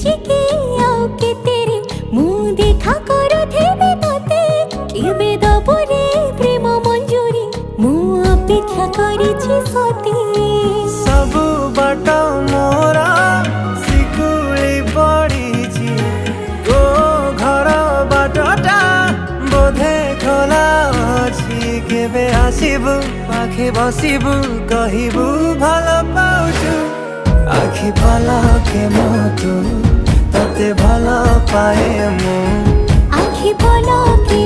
ଚିକି ଆଉ କେତେରେ ମୁଁ ଦେଖା କରୁଥିବି ତତେ କେବେ ଦବୁରେ ପ୍ରେମ ମଞ୍ଜୁରୀ ମୁଁ ଅପେକ୍ଷା କରିଛି ସତେ ସବୁ ବାଟ ମୋର ଶିକୁଳି ପଡ଼ିଛି ତୋ ଘର ବାଟଟା ବୋଧେ ଖୋଲା ଅଛି କେବେ ଆସିବୁ ପାଖେ ବସିବୁ କହିବୁ ଭଲ ପାଉଛୁ আখি পলকে মতো ততে ভালো পায়ে মু আখি পলকে